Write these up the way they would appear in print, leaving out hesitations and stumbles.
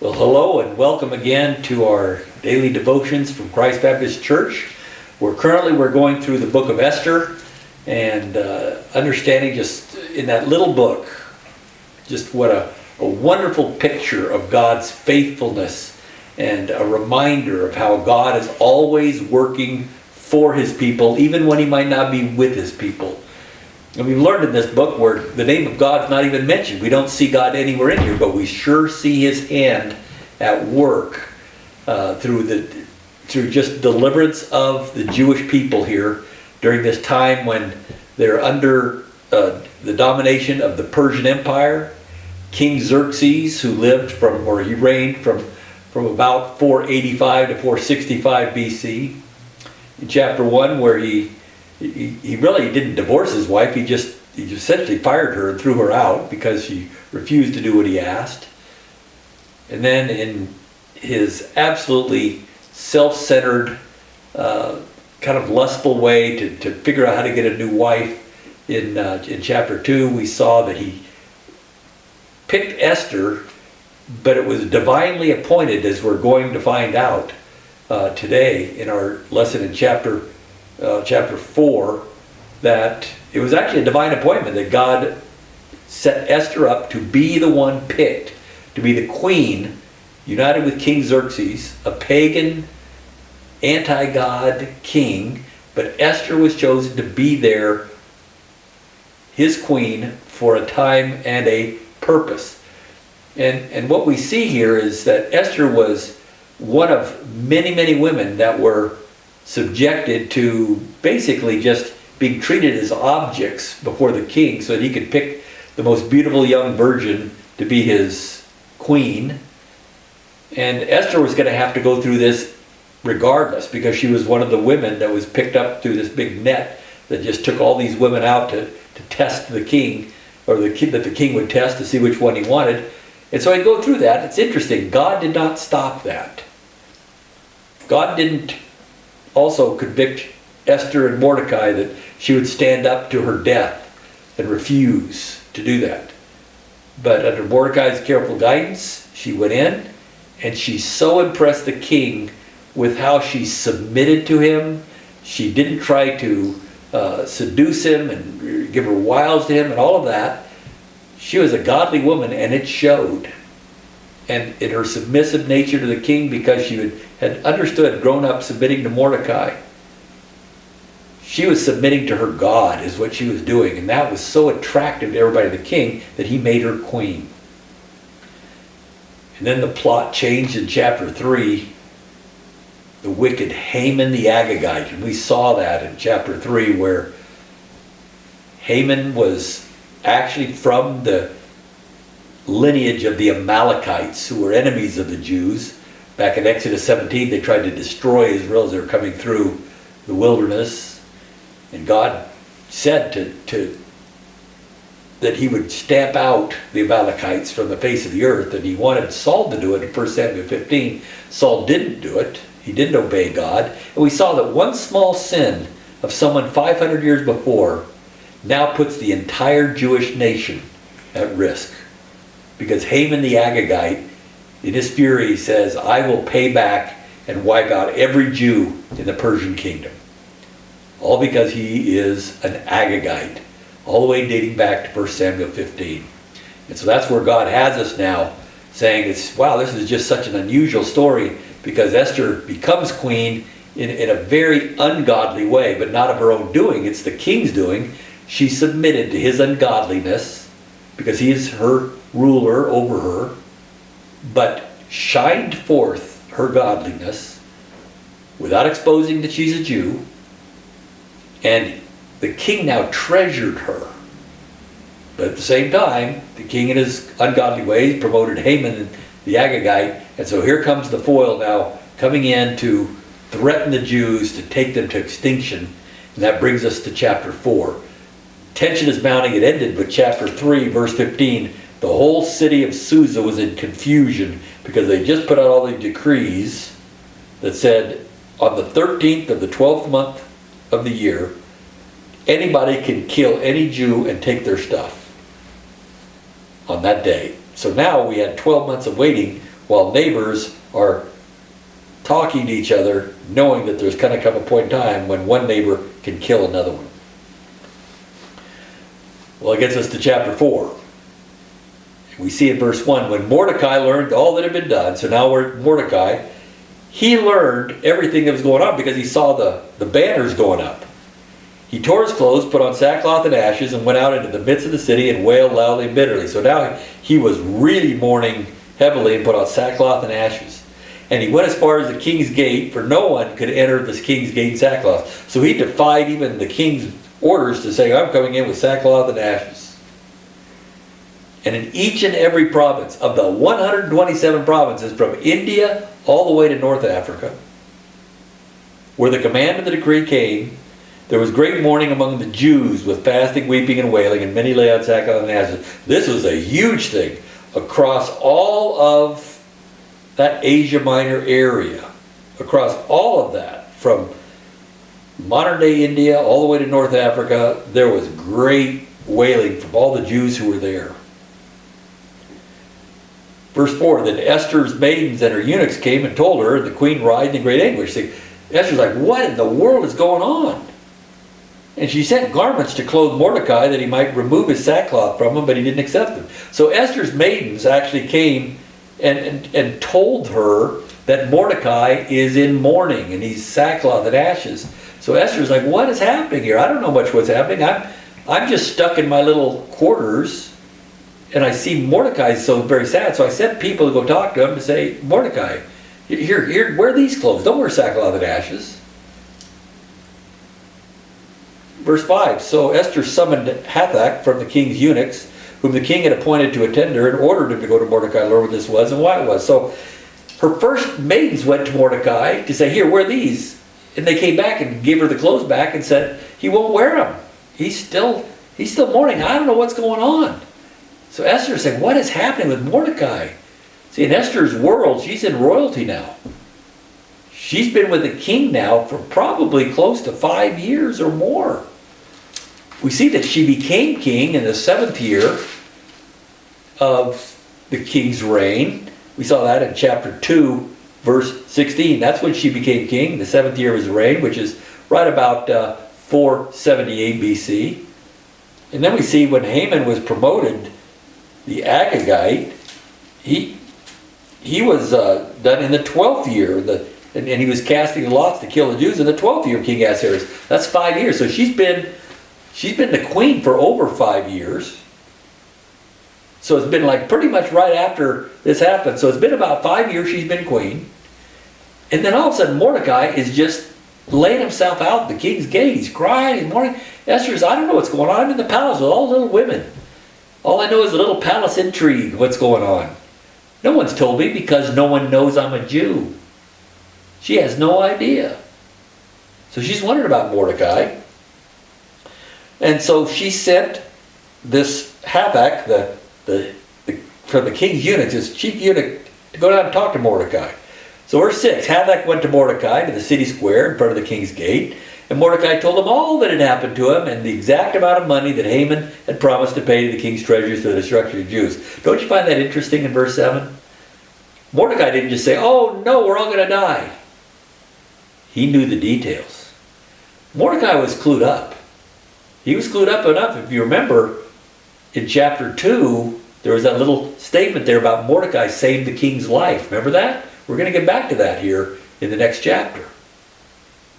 Well, hello and welcome again to our daily devotions from Christ Baptist Church. We're going through the book of Esther and understanding just in that little book, just what a wonderful picture of God's faithfulness and a reminder of how God is always working for his people, even when he might not be with his people. And we've learned in this book where the name of God's not even mentioned. We don't see God anywhere in here, but we sure see his hand at work through just deliverance of the Jewish people here during this time when they're under the domination of the Persian Empire. King Xerxes, who he reigned from about 485 to 465 BC. In chapter 1, where he really didn't divorce his wife, he essentially fired her and threw her out because she refused to do what he asked. And then in his absolutely self-centered, kind of lustful way to figure out how to get a new wife, in chapter 2, we saw that he picked Esther, but it was divinely appointed, as we're going to find out today in our lesson in chapter 4, that it was actually a divine appointment that God set Esther up to be the one picked to be the queen, united with King Xerxes, a pagan, anti-God king, but Esther was chosen to be his queen for a time and a purpose. And what we see here is that Esther was one of many, many women that were subjected to basically just being treated as objects before the king so that he could pick the most beautiful young virgin to be his queen. And Esther was going to have to go through this regardless, because she was one of the women that was picked up through this big net that just took all these women out to test the king, or that the king would test to see which one he wanted. And so I go through that. It's interesting. God did not stop that. God didn't also convict Esther and Mordecai that she would stand up to her death and refuse to do that. But under Mordecai's careful guidance, she went in and she so impressed the king with how she submitted to him. She didn't try to seduce him and give her wiles to him and all of that. She was a godly woman, and it showed. And in her submissive nature to the king, because she had understood, grown up submitting to Mordecai, she was submitting to her God is what she was doing. And that was so attractive to everybody, the king, that he made her queen. And then the plot changed in chapter 3. The wicked Haman the Agagite. And we saw that in chapter 3, where Haman was actually from the lineage of the Amalekites, who were enemies of the Jews. Back in Exodus 17, they tried to destroy Israel as they were coming through the wilderness. And God said that he would stamp out the Amalekites from the face of the earth, and he wanted Saul to do it in 1 Samuel 15. Saul didn't do it. He didn't obey God. And we saw that one small sin of someone 500 years before now puts the entire Jewish nation at risk. Because Haman the Agagite, in his fury, says, I will pay back and wipe out every Jew in the Persian kingdom. All because he is an Agagite, all the way dating back to 1 Samuel 15. And so that's where God has us now, saying, wow, this is just such an unusual story, because Esther becomes queen in a very ungodly way, but not of her own doing. It's the king's doing. She submitted to his ungodliness because he is her ruler over her, but shined forth her godliness without exposing that she's a Jew. And the king now treasured her. But at the same time, the king in his ungodly ways promoted Haman the Agagite. And so here comes the foil now coming in to threaten the Jews, to take them to extinction. And that brings us to chapter 4. Tension is mounting. It ended with chapter 3, verse 15. The whole city of Susa was in confusion because they just put out all these decrees that said on the 13th of the 12th month of the year, anybody can kill any Jew and take their stuff on that day. So now we had 12 months of waiting while neighbors are talking to each other, knowing that there's going to come a point in time when one neighbor can kill another one. Well, it gets us to chapter 4. We see in verse 1, when Mordecai learned all that had been done, so now we're Mordecai, he learned everything that was going on because he saw the banners going up. He tore his clothes, put on sackcloth and ashes, and went out into the midst of the city and wailed loudly and bitterly. So now he was really mourning heavily and put on sackcloth and ashes. And he went as far as the king's gate, for no one could enter this king's gate in sackcloth. So he defied even the king's orders to say, I'm coming in with sackcloth and ashes. And in each and every province of the 127 provinces from India all the way to North Africa, where the command of the decree came, there was great mourning among the Jews with fasting, weeping, and wailing, and many lay on sackcloth and ashes. This was a huge thing across all of that Asia Minor area, across all of that, from modern day India all the way to North Africa. There was great wailing from all the Jews who were there. Verse 4, then Esther's maidens and her eunuchs came and told her, and the queen writhed in great anguish. See, Esther's like, what in the world is going on? And she sent garments to clothe Mordecai that he might remove his sackcloth from him, but he didn't accept them. So Esther's maidens actually came and told her that Mordecai is in mourning and he's sackcloth and ashes. So Esther's like, what is happening here? I don't know much what's happening. I'm just stuck in my little quarters. And I see Mordecai is so very sad, so I sent people to go talk to him to say, Mordecai, here, wear these clothes. Don't wear sackcloth and ashes. Verse 5, so Esther summoned Hathach from the king's eunuchs, whom the king had appointed to attend her, and ordered him to go to Mordecai, learn what this was and why it was. So her first maidens went to Mordecai to say, here, wear these. And they came back and gave her the clothes back and said, he won't wear them. He's still mourning. I don't know what's going on. So Esther said, what is happening with Mordecai? See, in Esther's world, she's in royalty now. She's been with the king now for probably close to 5 years or more. We see that she became king in the 7th year of the king's reign. We saw that in chapter 2, verse 16. That's when she became king, the 7th year of his reign, which is right about 478 BC. And then we see when Haman was promoted, the Agagite, he was done in the 12th year, and he was casting lots to kill the Jews in the 12th year of King Ahasuerus. That's 5 years. So she's been the queen for over 5 years. So it's been like pretty much right after this happened. So it's been about 5 years she's been queen. And then all of a sudden Mordecai is just laying himself out at the king's gate. He's crying and mourning. Esther's, I don't know what's going on. I'm in the palace with all the little women. All I know is a little palace intrigue, what's going on. No one's told me because no one knows I'm a Jew. She has no idea. So she's wondering about Mordecai. And so she sent this Hathach, from the king's eunuchs, his chief eunuch, to go down and talk to Mordecai. So verse 6, Hathach went to Mordecai to the city square in front of the king's gate. And Mordecai told him all that had happened to him and the exact amount of money that Haman had promised to pay to the king's treasuries for the destruction of the Jews. Don't you find that interesting in verse 7? Mordecai didn't just say, oh no, we're all going to die. He knew the details. Mordecai was clued up. He was clued up enough. If you remember, in chapter 2, there was that little statement there about Mordecai saved the king's life. Remember that? We're going to get back to that here in the next chapter.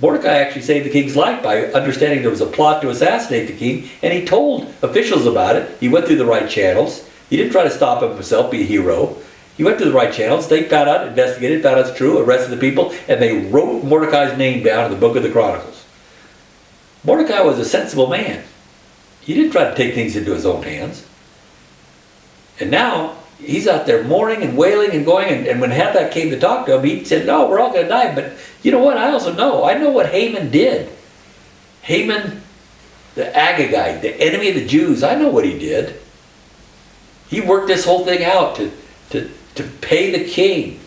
Mordecai actually saved the king's life by understanding there was a plot to assassinate the king, and he told officials about it. He went through the right channels. He didn't try to stop him himself, be a hero. He went through the right channels. They found out, investigated, found out it's true, arrested the people, and they wrote Mordecai's name down in the book of the Chronicles. Mordecai was a sensible man. He didn't try to take things into his own hands. And now, he's out there mourning and wailing and going, and when Hathach came to talk to him, he said, no, we're all going to die. But you know what? I also know. I know what Haman did. Haman, the Agagite, the enemy of the Jews, I know what he did. He worked this whole thing out to pay the king.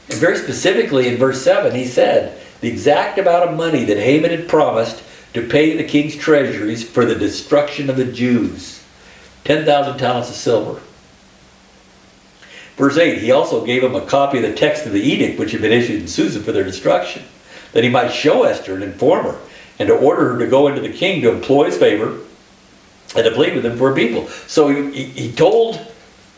And very specifically in verse 7, he said, the exact amount of money that Haman had promised to pay the king's treasuries for the destruction of the Jews. 10,000 talents of silver. Verse 8, he also gave him a copy of the text of the edict which had been issued in Susa for their destruction, that he might show Esther and inform her, and to order her to go into the king to employ his favor and to plead with him for a people. So he told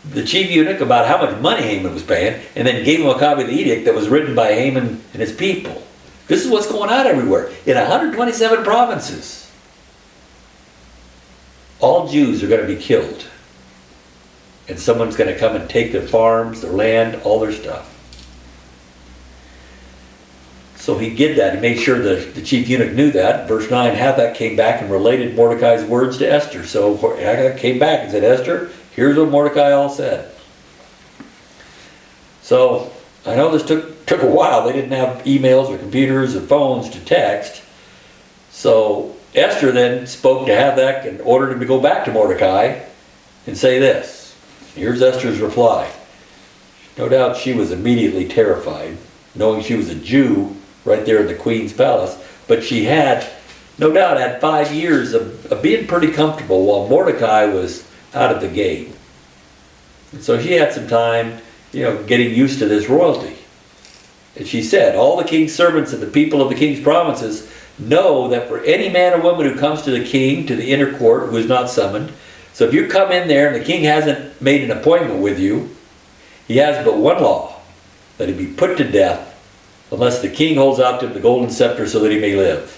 the chief eunuch about how much money Haman was paying, and then gave him a copy of the edict that was written by Haman and his people. This is what's going on everywhere. In 127 provinces, all Jews are going to be killed. And someone's going to come and take their farms, their land, all their stuff. So he did that. He made sure the chief eunuch knew that. Verse 9, Hathach came back and related Mordecai's words to Esther. So Hathach came back and said, Esther, here's what Mordecai all said. So I know this took a while. They didn't have emails or computers or phones to text. So Esther then spoke to Hathach and ordered him to go back to Mordecai and say this. Here's Esther's reply. No doubt she was immediately terrified, knowing she was a Jew right there in the queen's palace. But she had, no doubt, had 5 years of being pretty comfortable while Mordecai was out of the game. And so she had some time, getting used to this royalty. And she said, all the king's servants and the people of the king's provinces know that for any man or woman who comes to the king, to the inner court, who is not summoned, so if you come in there and the king hasn't made an appointment with you, he has but one law, that he be put to death, unless the king holds out to him the golden scepter so that he may live.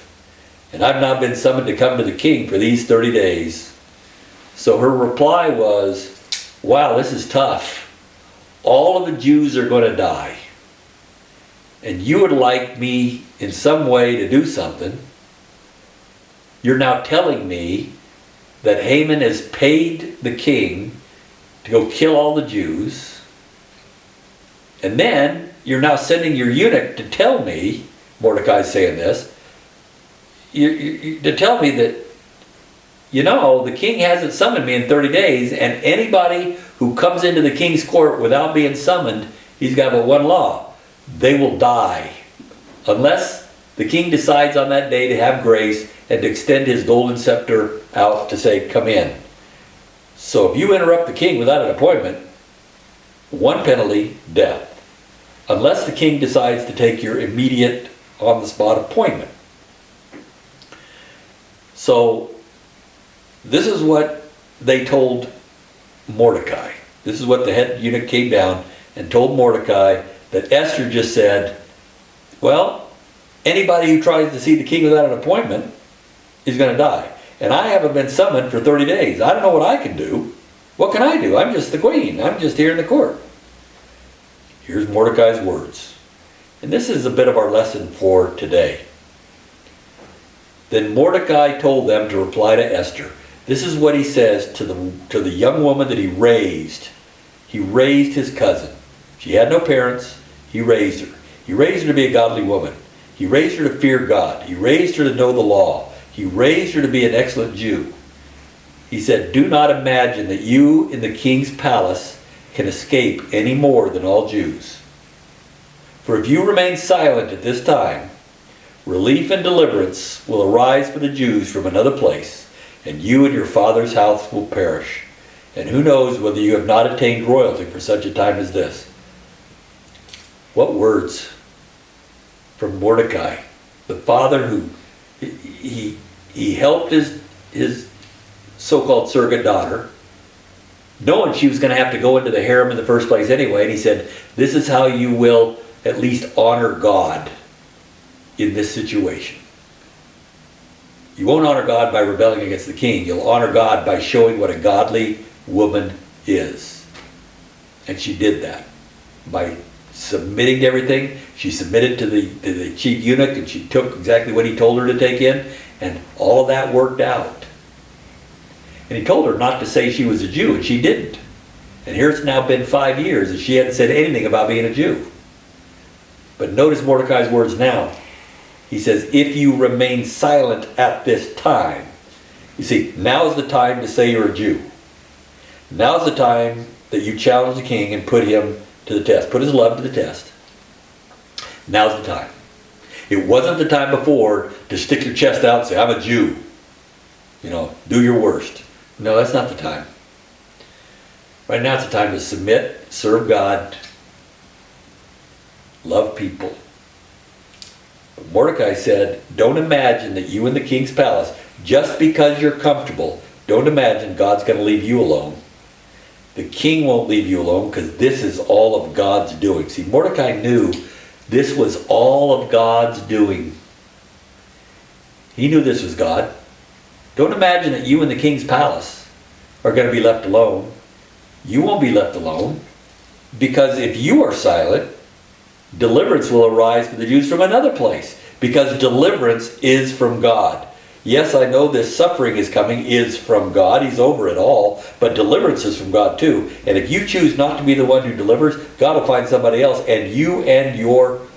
And I've not been summoned to come to the king for these 30 days. So her reply was, wow, this is tough. All of the Jews are going to die. And you would like me in some way to do something. You're now telling me that Haman has paid the king to go kill all the Jews. And then you're now sending your eunuch to tell me, Mordecai's saying this, to tell me that, the king hasn't summoned me in 30 days, and anybody who comes into the king's court without being summoned, he's got but one law. They will die. Unless the king decides on that day to have grace and to extend his golden scepter out to say, come in. So if you interrupt the king without an appointment, one penalty, death. Unless the king decides to take your immediate, on-the-spot appointment. So this is what they told Mordecai. This is what the head eunuch came down and told Mordecai, that Esther just said, well, anybody who tries to see the king without an appointment is going to die. And I haven't been summoned for 30 days. I don't know what I can do. What can I do? I'm just the queen. I'm just here in the court. Here's Mordecai's words. And this is a bit of our lesson for today. Then Mordecai told them to reply to Esther. This is what he says to the young woman that he raised. He raised his cousin. She had no parents. He raised her. He raised her to be a godly woman. He raised her to fear God. He raised her to know the law. He raised her to be an excellent Jew. He said, do not imagine that you in the king's palace can escape any more than all Jews. For if you remain silent at this time, relief and deliverance will arise for the Jews from another place, and you and your father's house will perish. And who knows whether you have not attained royalty for such a time as this. What words from Mordecai, the father who he helped his so-called surrogate daughter, knowing she was going to have to go into the harem in the first place anyway, and he said, this is how you will at least honor God in this situation. You won't honor God by rebelling against the king. You'll honor God by showing what a godly woman is. And she did that by submitting to everything. She submitted to the chief eunuch, and she took exactly what he told her to take in, and all of that worked out. And he told her not to say she was a Jew, and she didn't. And here it's now been 5 years, and she hadn't said anything about being a Jew. But notice Mordecai's words now. He says, if you remain silent at this time. You see, now is the time to say you're a Jew. Now is the time that you challenge the king and put him to the test. Put his love to the test. Now's the time. It wasn't the time before to stick your chest out and say, I'm a Jew. Do your worst. No, that's not the time. Right now it's a time to submit, serve God, love people. But Mordecai said, don't imagine that you in the king's palace, just because you're comfortable, don't imagine God's going to leave you alone. The king won't leave you alone because this is all of God's doing. See, Mordecai knew this was all of God's doing. He knew this was God. Don't imagine that you in the king's palace are going to be left alone. You won't be left alone, because if you are silent, deliverance will arise for the Jews from another place, because deliverance is from God. Yes, I know this suffering is coming is from God. He's over it all, but deliverance is from God too. And if you choose not to be the one who delivers, God will find somebody else, and you and your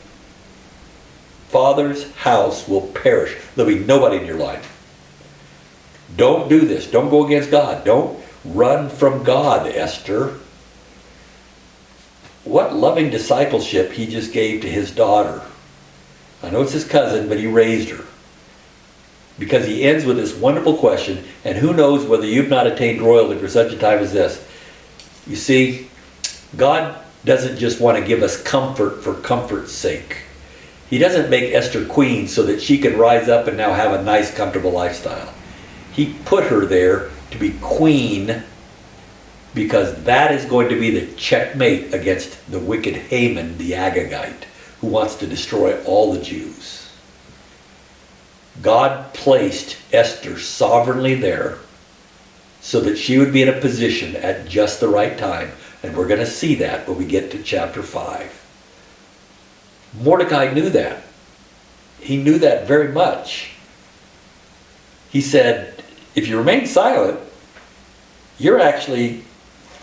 father's house will perish. There'll be nobody in your life. Don't do this. Don't go against God. Don't run from God, Esther. What loving discipleship he just gave to his daughter. I know it's his cousin, but he raised her. Because he ends with this wonderful question, and who knows whether you've not attained royalty for such a time as this. You see, God doesn't just want to give us comfort for comfort's sake. He doesn't make Esther queen so that she can rise up and now have a nice, comfortable lifestyle. He put her there to be queen because that is going to be the checkmate against the wicked Haman the Agagite, who wants to destroy all the Jews. God placed Esther sovereignly there so that she would be in a position at just the right time. And we're going to see that when we get to chapter 5. Mordecai knew that. He knew that very much. He said, if you remain silent, you're actually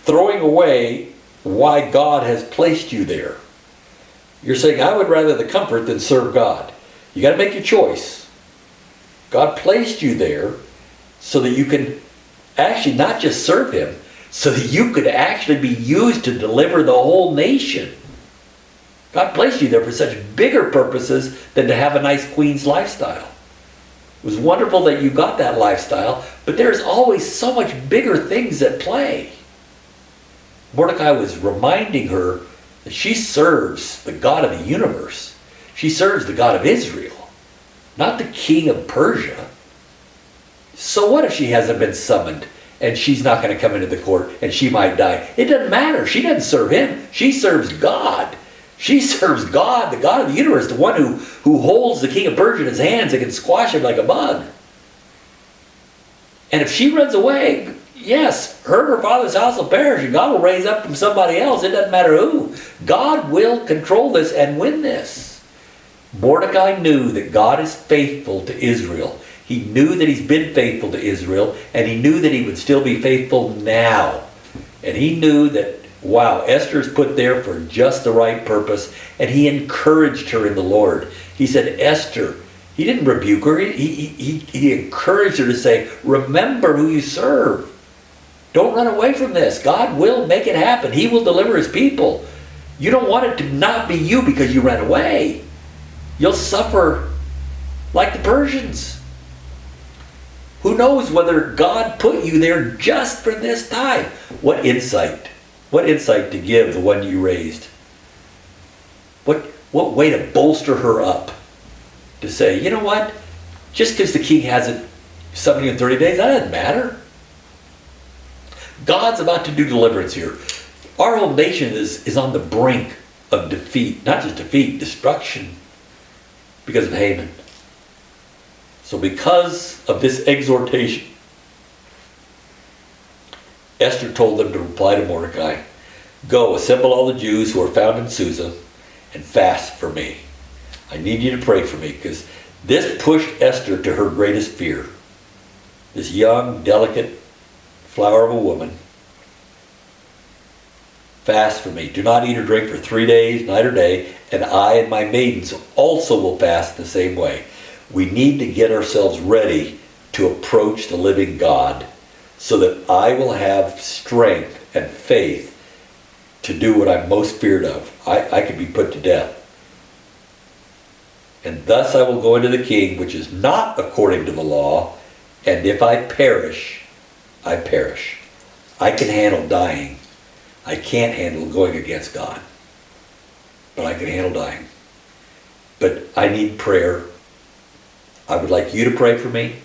throwing away why God has placed you there. You're saying, I would rather the comfort than serve God. You got to make your choice. God placed you there so that you can actually not just serve him, so that you could actually be used to deliver the whole nation. God placed you there for such bigger purposes than to have a nice queen's lifestyle. It was wonderful that you got that lifestyle, but there's always so much bigger things at play. Mordecai was reminding her that she serves the God of the universe. She serves the God of Israel, not the king of Persia. So what if she hasn't been summoned and she's not going to come into the court and she might die? It doesn't matter. She doesn't serve him. She serves God. She serves God, the God of the universe, the one who holds the king of Persia in his hands and can squash him like a bug. And if she runs away, yes, her and her father's house will perish, and God will raise up from somebody else. It doesn't matter who. God will control this and win this. Mordecai knew that God is faithful to Israel. He knew that he's been faithful to Israel, and he knew that he would still be faithful now. And he knew that, wow, Esther's put there for just the right purpose, and he encouraged her in the Lord. He said, Esther, he didn't rebuke her. He encouraged her to say, remember who you serve. Don't run away from this. God will make it happen. He will deliver his people. You don't want it to not be you because you ran away. You'll suffer like the Persians. Who knows whether God put you there just for this time? What insight. What insight to give the one you raised. What way to bolster her up. To say, you know what? Just because the king hasn't summoned you in 30 days, that doesn't matter. God's about to do deliverance here. Our whole nation is on the brink of defeat. Not just defeat, destruction. Because of Haman. So because of this exhortation, Esther told them to reply to Mordecai, go, assemble all the Jews who are found in Susa and fast for me. I need you to pray for me, because this pushed Esther to her greatest fear. This young, delicate flower of a woman. Fast for me. Do not eat or drink for 3 days, night or day, and I and my maidens also will fast the same way. We need to get ourselves ready to approach the living God so that I will have strength and faith to do what I'm most feared of. I could be put to death. And thus I will go into the king, which is not according to the law, and if I perish, I perish. I can handle dying, I can't handle going against God, but I can handle dying. But I need prayer. I would like you to pray for me,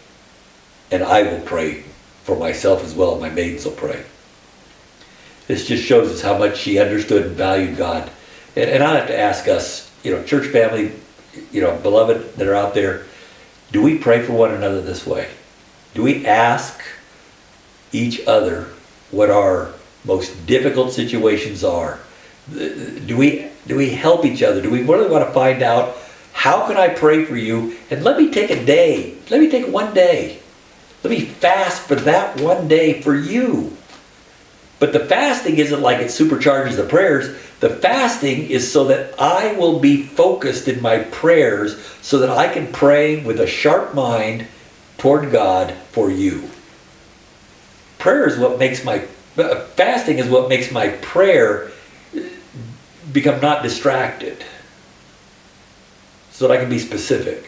and I will pray for myself as well. My maidens will pray. This just shows us how much she understood and valued God. And I have to ask us, church family, beloved that are out there, do we pray for one another this way? Do we ask each other what our most difficult situations are? Do we help each other? Do we really want to find out, how can I pray for you? And let me take a day. Let me take one day. Let me fast for that one day for you. But the fasting isn't like it supercharges the prayers. The fasting is so that I will be focused in my prayers so that I can pray with a sharp mind toward God for you. Prayer is what makes fasting is what makes my prayer become not distracted, so that I can be specific.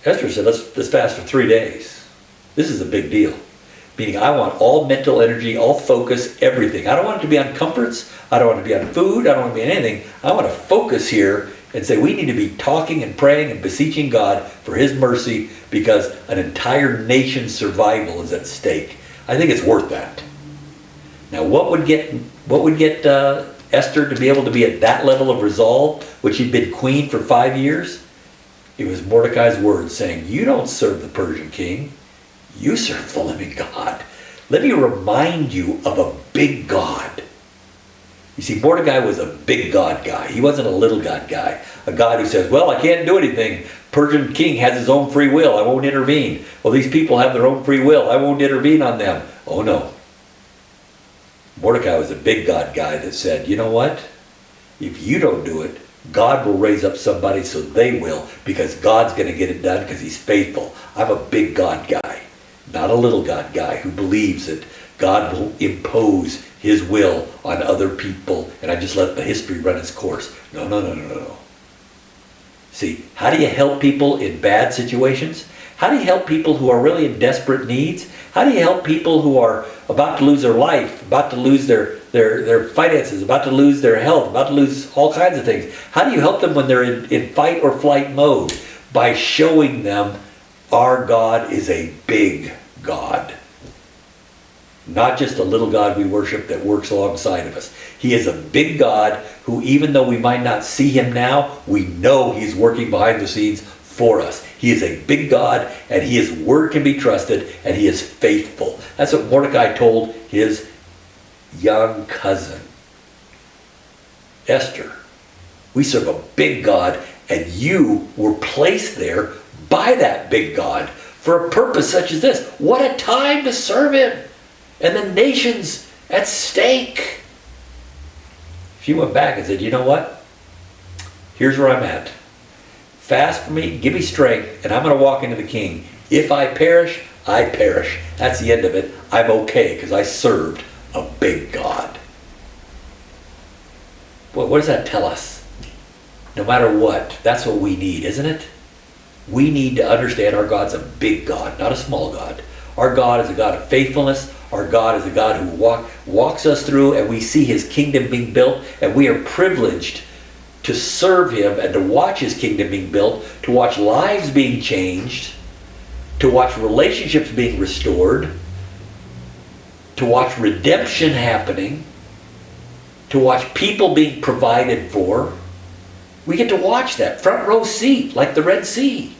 Esther said, let's fast for 3 days. This is a big deal. Meaning I want all mental energy, all focus, everything. I don't want it to be on comforts. I don't want it to be on food. I don't want it to be on anything. I want to focus here and say we need to be talking and praying and beseeching God for His mercy, because an entire nation's survival is at stake. I think it's worth that. Now, what would get Esther to be able to be at that level of resolve, which she'd been queen for 5 years? It was Mordecai's words saying, you don't serve the Persian king. You serve the living God. Let me remind you of a big God. You see, Mordecai was a big God guy. He wasn't a little God guy. A God who says, well, I can't do anything. Persian king has his own free will. I won't intervene. Well, these people have their own free will. I won't intervene on them. Oh, no. Mordecai was a big God guy that said, you know what? If you don't do it, God will raise up somebody so they will, because God's going to get it done because He's faithful. I'm a big God guy, not a little God guy who believes that God will impose His will on other people and I just let the history run its course. No. See, how do you help people in bad situations? How do you help people who are really in desperate needs? How do you help people who are about to lose their life, about to lose their finances, about to lose their health, about to lose all kinds of things? How do you help them when they're in fight or flight mode? By showing them our God is a big God. Not just a little God we worship that works alongside of us. He is a big God who, even though we might not see Him now, we know He's working behind the scenes for us. He is a big God, and His word can be trusted, and He is faithful. That's what Mordecai told his young cousin, Esther. We serve a big God, and you were placed there by that big God for a purpose such as this. What a time to serve Him! And the nation's at stake. She went back and said, you know what? Here's where I'm at. Fast for me, give me strength, and I'm going to walk into the king. If I perish, I perish. That's the end of it. I'm okay because I served a big God. Boy, what does that tell us? No matter what, that's what we need, isn't it? We need to understand our God's a big God, not a small God. Our God is a God of faithfulness. Our God is a God who walks us through, and we see His kingdom being built, and we are privileged to serve Him and to watch His kingdom being built, to watch lives being changed, to watch relationships being restored, to watch redemption happening, to watch people being provided for. We get to watch that front row seat like the Red Sea.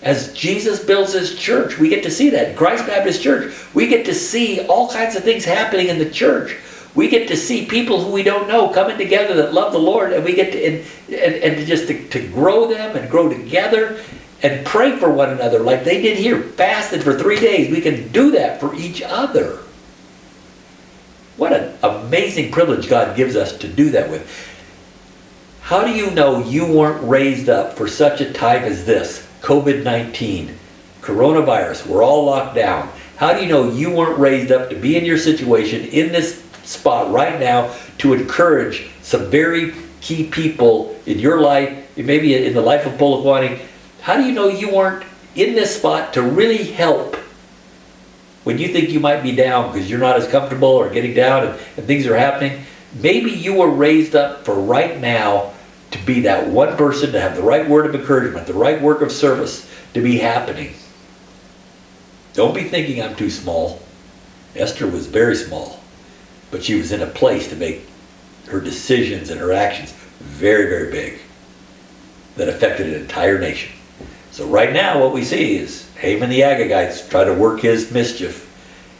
As Jesus builds His church, we get to see that. Christ Baptist Church, we get to see all kinds of things happening in the church. We get to see people who we don't know coming together that love the Lord, and we get to grow them and grow together and pray for one another like they did here, fasted for 3 days. We can do that for each other. What an amazing privilege God gives us to do that with. How do you know you weren't raised up for such a time as this? COVID-19, coronavirus, we're all locked down. How do you know you weren't raised up to be in your situation, in this spot right now, to encourage some very key people in your life, maybe in the life of Polokwane? How do you know you weren't in this spot to really help when you think you might be down because you're not as comfortable or getting down and things are happening, maybe you were raised up for right now to be that one person, to have the right word of encouragement, the right work of service to be happening. Don't be thinking I'm too small. Esther was very small, but she was in a place to make her decisions and her actions very, very big that affected an entire nation. So right now what we see is Haman the Agagite trying to work his mischief.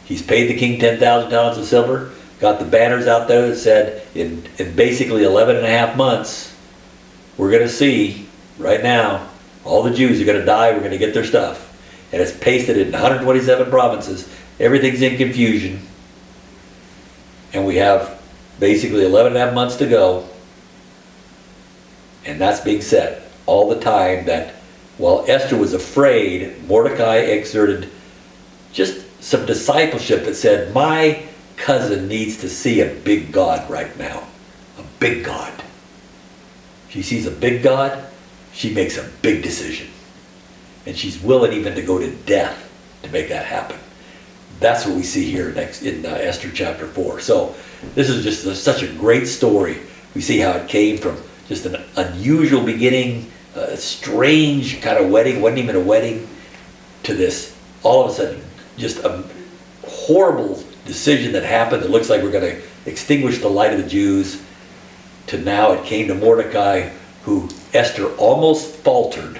He's paid the king 10,000 talents of silver, got the banners out there that said in basically 11 and a half months, we're going to see right now, all the Jews are going to die, we're going to get their stuff. And it's pasted in 127 provinces. Everything's in confusion. And we have basically 11 and a half months to go. And that's being said all the time that while Esther was afraid, Mordecai exerted just some discipleship that said, my cousin needs to see a big God right now. A big God. She sees a big God, she makes a big decision. And she's willing even to go to death to make that happen. That's what we see here next in Esther chapter 4. So this is just such a great story. We see how it came from just an unusual beginning, a strange kind of wedding, wasn't even a wedding, to this all of a sudden just a horrible decision that happened that looks like we're going to extinguish the light of the Jews, to now it came to Mordecai, who Esther almost faltered,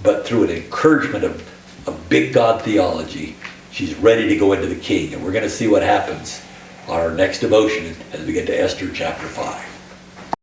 but through an encouragement of big God theology, she's ready to go into the king. And we're going to see what happens on our next devotion as we get to Esther chapter 5.